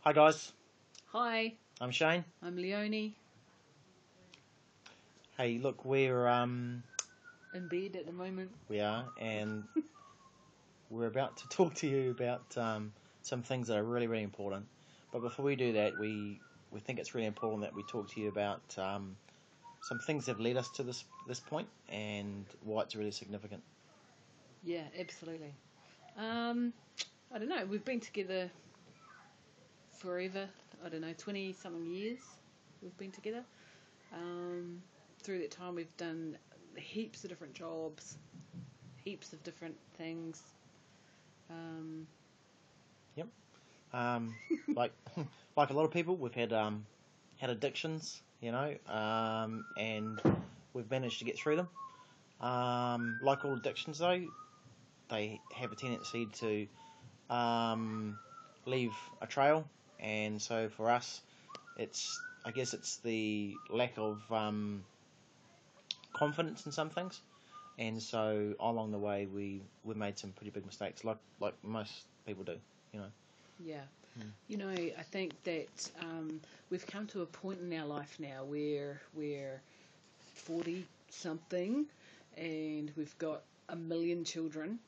Hi guys, Hi, I'm Shane. I'm Leonie, Hey, look, we're in bed at the moment. we are, and we're about to talk to you about some things that are really, really important. But before we do that, we think it's really important that we talk to you about some things that have led us to this point and why it's really significant. Yeah, absolutely. I don't know, we've been together forever. I don't know, 20 something years we've been together. Through that time, we've done heaps of different jobs, heaps of different things. Yep. Like like a lot of people, we've had addictions, and we've managed to get through them. Like all addictions, though, they have a tendency to leave a trail, and so for us, I guess it's the lack of confidence in some things, and so along the way we made some pretty big mistakes, like most people do, you know. Yeah. You know, I think that we've come to a point in our life now where we're 40 something and we've got a million children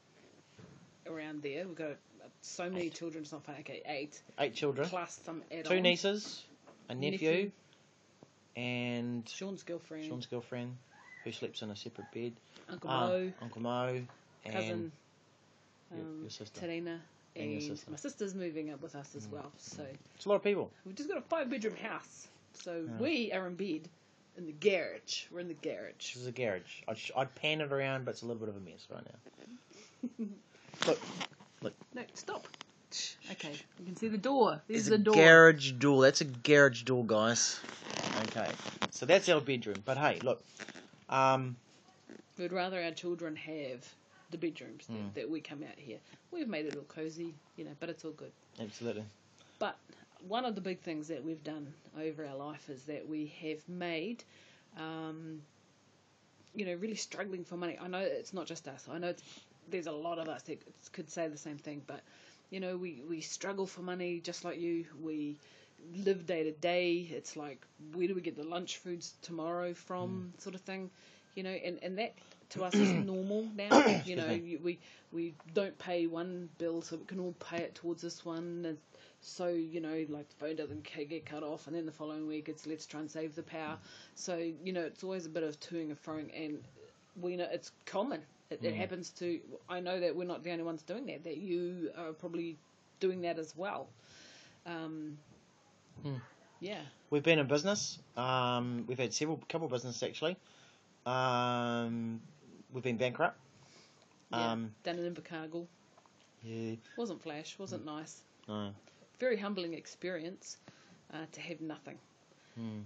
around there. We've got so many children, it's not funny. Okay, Eight children, plus some add-ons. two nieces, a nephew, and Sean's girlfriend, who sleeps in a separate bed. Uncle Mo, and cousin your sister, Tarina, and your sister. my sister's moving up with us as well. So It's a lot of people. we've just got a 5-bedroom house. So we are in bed in the garage. We're in the garage. This is a garage. I'd pan it around, but it's a little bit of a mess right now. Look. No, stop. Okay, you can see the door. There's the door. Garage door. That's a garage door, guys. Okay, so that's our bedroom. But hey, look. We'd rather our children have the bedrooms that we come out here. We've made it all cozy, but it's all good. Absolutely. But one of the big things that we've done over our life is that we have made, really struggling for money. I know it's not just us. I know there's a lot of us that could say the same thing, but we struggle for money just like you. We live day to day. It's like, where do we get the lunch foods tomorrow from, sort of thing, and that to us is normal now. We don't pay one bill, so we can all pay it towards this one, and so like the phone doesn't get cut off, and then the following week it's let's try and save the power. So it's always a bit of toing and froing, and we know it's common. It happens to. I know that we're not the only ones doing that. That you are probably doing that as well. Yeah. We've been in business. We've had couple of businesses actually. We've been bankrupt. Done it in Invercargill. Yeah. Wasn't flash. Wasn't nice. No. Very humbling experience to have nothing.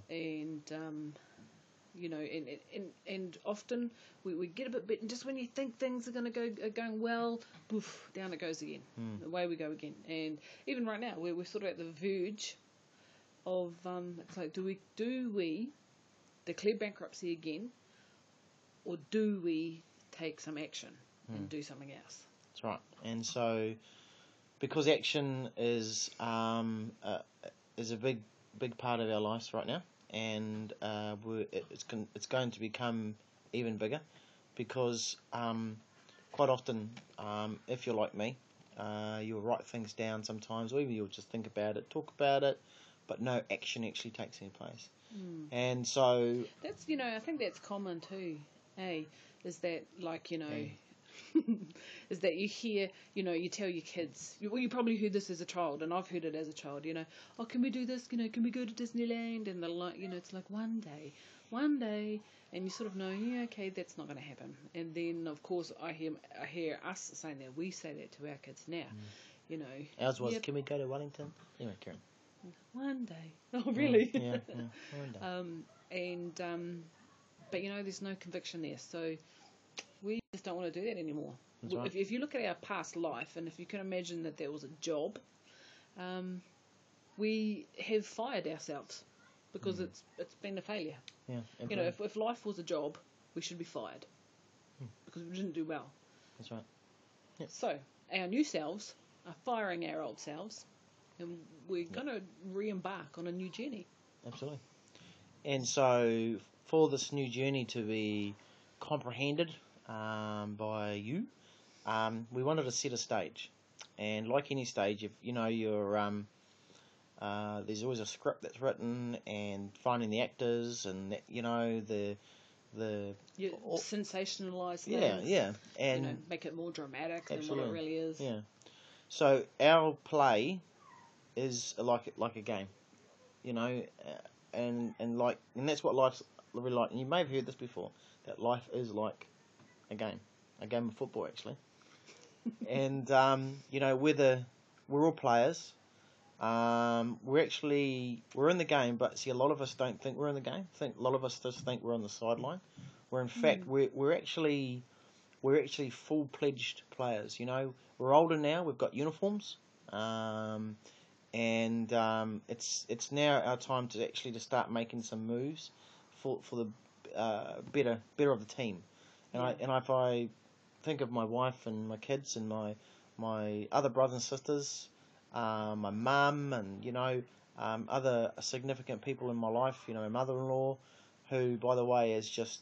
And and often we get a bit, and just when you think things are going well, poof, down it goes again. Away we go again. And even right now, we're sort of at the verge of it's like, do we declare bankruptcy again, or do we take some action and do something else? That's right. And so, because action is a big part of our lives right now, and it's going to become even bigger, because quite often, if you're like me, you'll write things down sometimes, or even you'll just think about it, talk about it, but no action actually takes any place. And so that's I think that's common too. Is that like is that you hear you tell your kids, well, you probably heard this as a child, and I've heard it as a child, oh, can we do this, can we go to Disneyland, and they're like, it's like one day, and you sort of know, yeah, okay, that's not going to happen. And then of course I hear us saying that, we say that to our kids now. Ours was, yep. Can we go to Wellington? Anyway, Karen. One day. Oh, really? Yeah, one day. But there's no conviction there, so we just don't want to do that anymore. Right. If you look at our past life, and if you can imagine that there was a job, we have fired ourselves because it's been a failure. Yeah. If life was a job, we should be fired because we didn't do well. That's right. Yeah. So our new selves are firing our old selves, and we're going to re-embark on a new journey. Absolutely. And so, for this new journey to be comprehended by you, we wanted to set a stage. And like any stage, if you know there's always a script that's written, and finding the actors, and the You sensationalise yeah, things. yeah, and make it more dramatic than what absolutely. it really is. Yeah. So our play is like a game, and that's what life's really like. And you may have heard this before, that life is like a game of football actually. And we're all players. We're in the game, but see, a lot of us don't think we're in the game. A lot of us just think we're on the sideline. Where in fact we're actually full pledged players. We're older now. We've got uniforms, and it's now our time to start making some moves for the better of the team. And if I think of my wife and my kids and my other brothers and sisters, my mum, and other significant people in my life. My mother-in-law, who by the way has just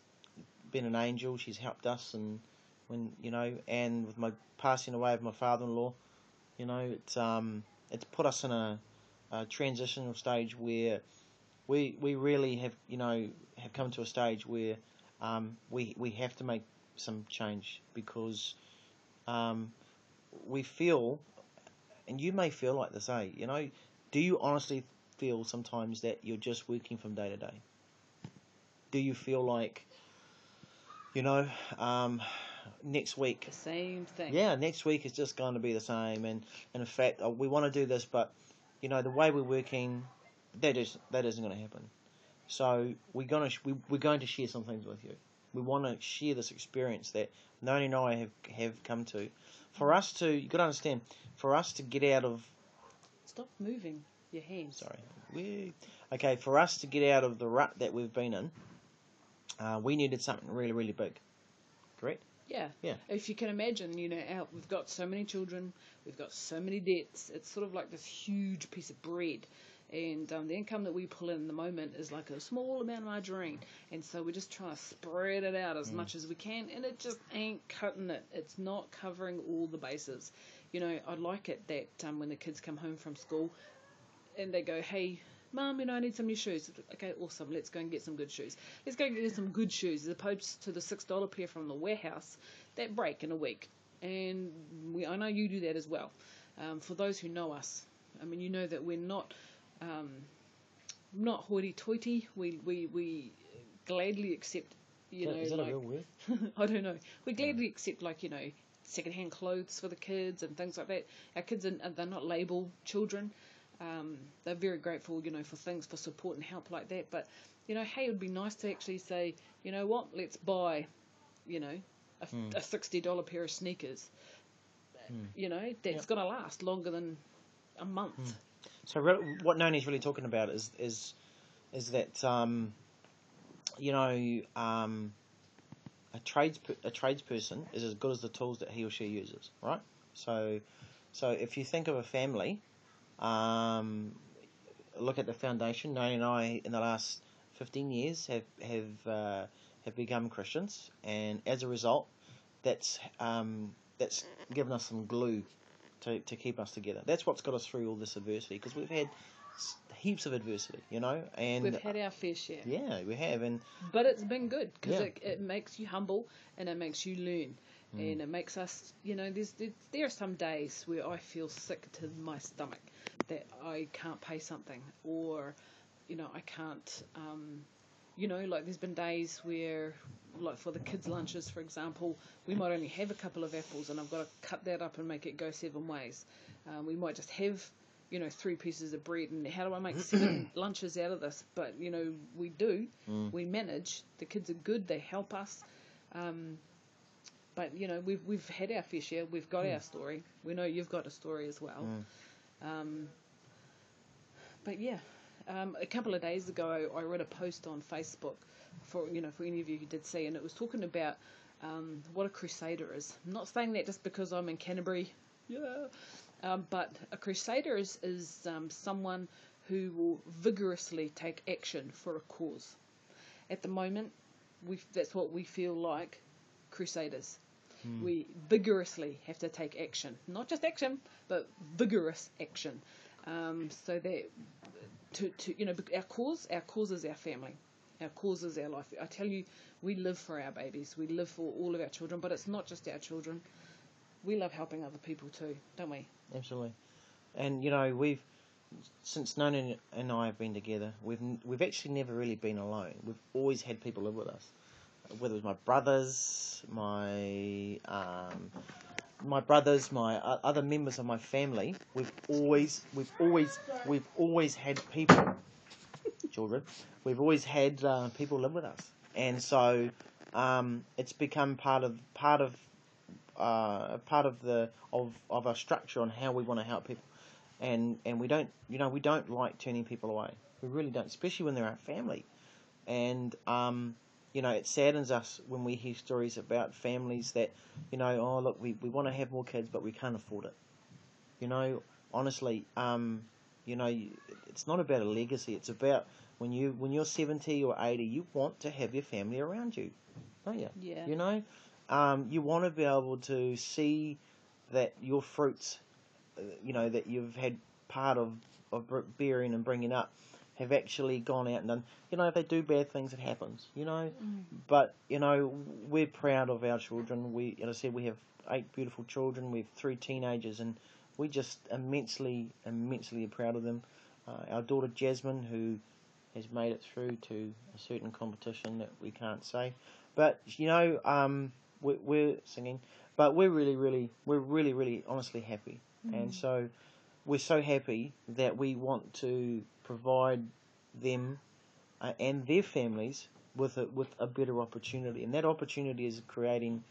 been an angel. She's helped us, and and with my passing away of my father-in-law, it's put us in a transitional stage where we really have come to a stage where we have to make some change, because we feel, and you may feel like this, do you honestly feel sometimes that you're just working from day to day? Do you feel like, next week, The same thing. yeah, next week is just going to be the same, and in fact, we want to do this, but the way we're working, that isn't going to happen. So we're going to share some things with you. We want to share this experience that Noni and I have come to. For us to, you got to understand, for us to get out of. Stop moving your hands. Sorry. Okay, for us to get out of the rut that we've been in, we needed something really, really big. Correct? Yeah. Yeah. If you can imagine, we've got so many children, we've got so many debts. It's sort of like this huge piece of bread. And the income that we pull in the moment is like a small amount of margarine. And so we're just trying to spread it out as much as we can. And it just ain't cutting it. It's not covering all the bases. I like it that when the kids come home from school and they go, hey, Mum, I need some new shoes. Okay, awesome. Let's go and get some good shoes. Let's go and get some good shoes, as opposed to the $6 pair from the warehouse that break in a week. And I know you do that as well. For those who know us, you know that we're not hoity-toity. We gladly accept, Is that a real word? I don't know. We gladly accept, second-hand clothes for the kids and things like that. Our kids they're not label children. They're very grateful, for things, for support and help like that. But, hey, it would be nice to actually say, you know what, let's buy, a $60 pair of sneakers, that's going to last longer than a month. So what Noni's really talking about is that, a tradesperson is as good as the tools that he or she uses, right? So if you think of a family, look at the foundation. Noni and I, in the last 15 years, have become Christians, and as a result, that's given us some glue to keep us together. That's what's got us through all this adversity, because we've had heaps of adversity, and We've had our fair share. Yeah, we have, but it's been good, because it makes you humble, and it makes you learn. And it makes us, there are some days where I feel sick to my stomach that I can't pay something, or, I can't, there's been days where, for the kids' lunches, for example, we might only have a couple of apples, and I've got to cut that up and make it go 7 ways. We might just have, 3 pieces of bread, and how do I make 7 lunches out of this? But, we do. We manage. The kids are good. They help us. But we've had our fair share. We've got our story. We know you've got a story as well. But yeah, a couple of days ago, I read a post on Facebook for any of you who did see, and it was talking about what a crusader is. I'm not saying that just because I'm in Canterbury, But a crusader is someone who will vigorously take action for a cause. At the moment, that's what we feel like crusaders. We vigorously have to take action, not just action, but vigorous action. So that our cause is our family. Our cause is our life. I tell you, we live for our babies. We live for all of our children, but it's not just our children. We love helping other people too, don't we? Absolutely. And since Nona and I have been together, we've actually never really been alone. We've always had people live with us, whether it was my brothers, my other members of my family. We've always had people, children. We've always had people live with us, and so it's become part of our structure on how we want to help people. And we don't like turning people away. We really don't, especially when they're our family. And it saddens us when we hear stories about families that, oh look, we want to have more kids, but we can't afford it. Honestly, it's not about a legacy. It's about when you're 70 or 80, you want to have your family around you, don't you? Yeah. You want to be able to see that your fruits, that you've had part of bearing and bringing up, have actually gone out and done. If they do bad things, it happens. But we're proud of our children. As I said, we have 8 beautiful children. We have 3 teenagers, and we just immensely are proud of them. Our daughter Jasmine, who has made it through to a certain competition that we can't say, but we're singing, but we're really honestly happy. And so we're so happy that we want to provide them and their families with a better opportunity, and that opportunity is creating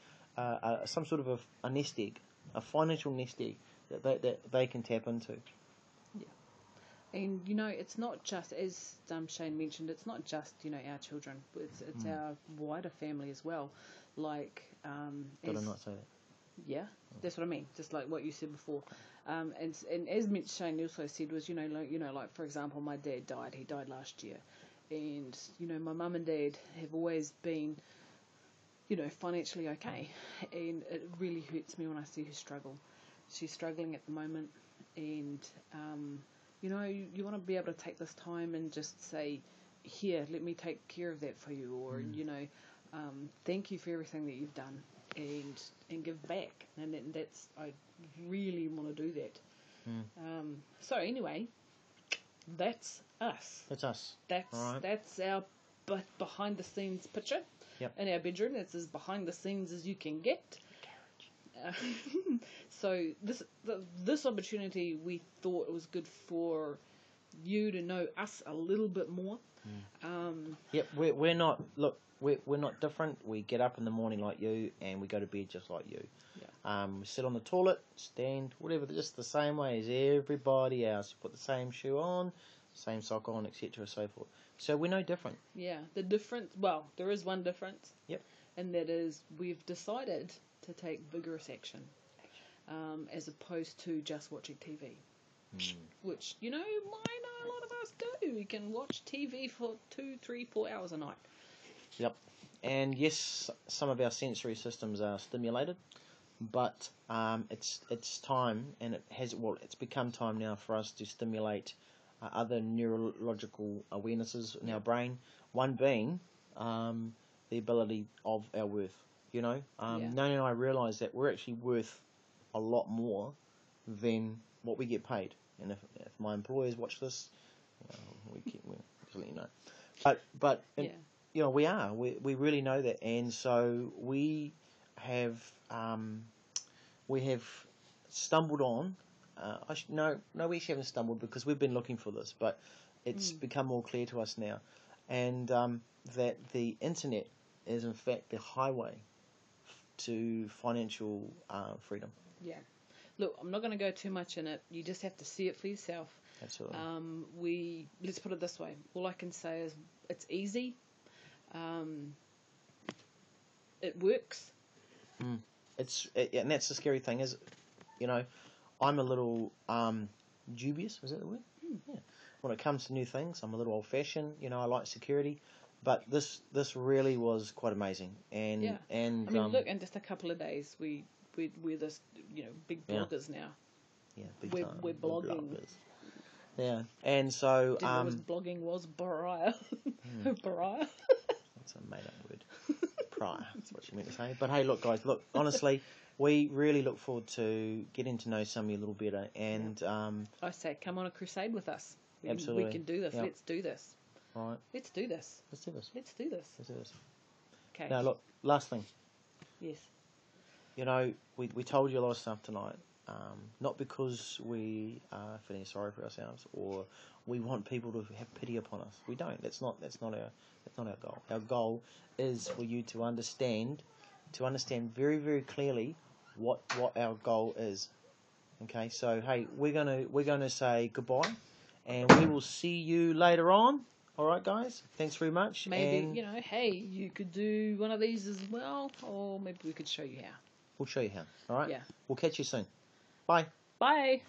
some sort of a nest egg, a financial nest egg that they can tap into. Yeah, and it's not just, as Shane mentioned, it's not just our children. It's our wider family as well. Like, did I not say that? Yeah, that's what I mean. Just like what you said before, and as Shane also said was like for example, my dad died. He died last year, and my mum and dad have always been financially okay, and it really hurts me when I see her struggle. She's struggling at the moment, and you want to be able to take this time and just say, here, let me take care of that for you, or thank you for everything that you've done. And give back, and that's I really want to do that. So anyway, that's us. That's us. That's our behind the scenes picture. Yep. In our bedroom. That's as behind the scenes as you can get. So this opportunity, we thought it was good for you to know us a little bit more. Yep, we're not. Look, we're not different. We get up in the morning like you, and we go to bed just like you. Yeah. We sit on the toilet, stand, whatever, just the same way as everybody else. You put the same shoe on, same sock on, etc., so forth. So we're no different. Yeah, the difference. Well, there is one difference. Yep. And that is we've decided to take vigorous action, as opposed to just watching TV, which a lot of us do. We can watch TV for 2, 3, 4 hours a night. Yep. And yes, some of our sensory systems are stimulated, but it's time, and it's become time now for us to stimulate other neurological awarenesses in our brain. One being the ability of our worth. Nona and I realise that we're actually worth a lot more than what we get paid. And if my employers watch this, we'll just let you know. But we are. We really know that, and so we have stumbled on. No, we actually haven't stumbled, because we've been looking for this, but it's become more clear to us now, and that the internet is in fact the highway to financial freedom. Yeah. Look, I'm not going to go too much in it. You just have to see it for yourself. Absolutely. Let's put it this way. All I can say is it's easy. It works. And that's the scary thing is, I'm a little dubious. Is that the word? Yeah. When it comes to new things, I'm a little old-fashioned. You know, I like security, but this really was quite amazing. And Yeah. and I mean, look, in just a couple of days, we're this, big Yeah. bloggers now. yeah, big We're time. we're Big blogging. bloggers. Yeah, and so Didn't know what blogging was. Pariah. Pariah. that's a made-up word. Prior, that's what you meant to say. But hey, look, guys, look, honestly, we really look forward to getting to know some of you a little better, and I say, come on a crusade with us. We Absolutely. can do this. Yep. Let's do this. all right, Let's do this. let's do this. Let's do this. Let's do this. Okay. Now, look, last thing. Yes. You know, we told you a lot of stuff tonight, not because we are feeling sorry for ourselves or we want people to have pity upon us. We don't. That's not our goal. Our goal is for you to understand very, very clearly what our goal is. Okay, so hey, we're gonna say goodbye, and we will see you later on. All right, guys. Thanks very much. Maybe, and hey, you could do one of these as well, or maybe we could show you how. we'll show you how. All right. Yeah. We'll catch you soon. Bye. Bye.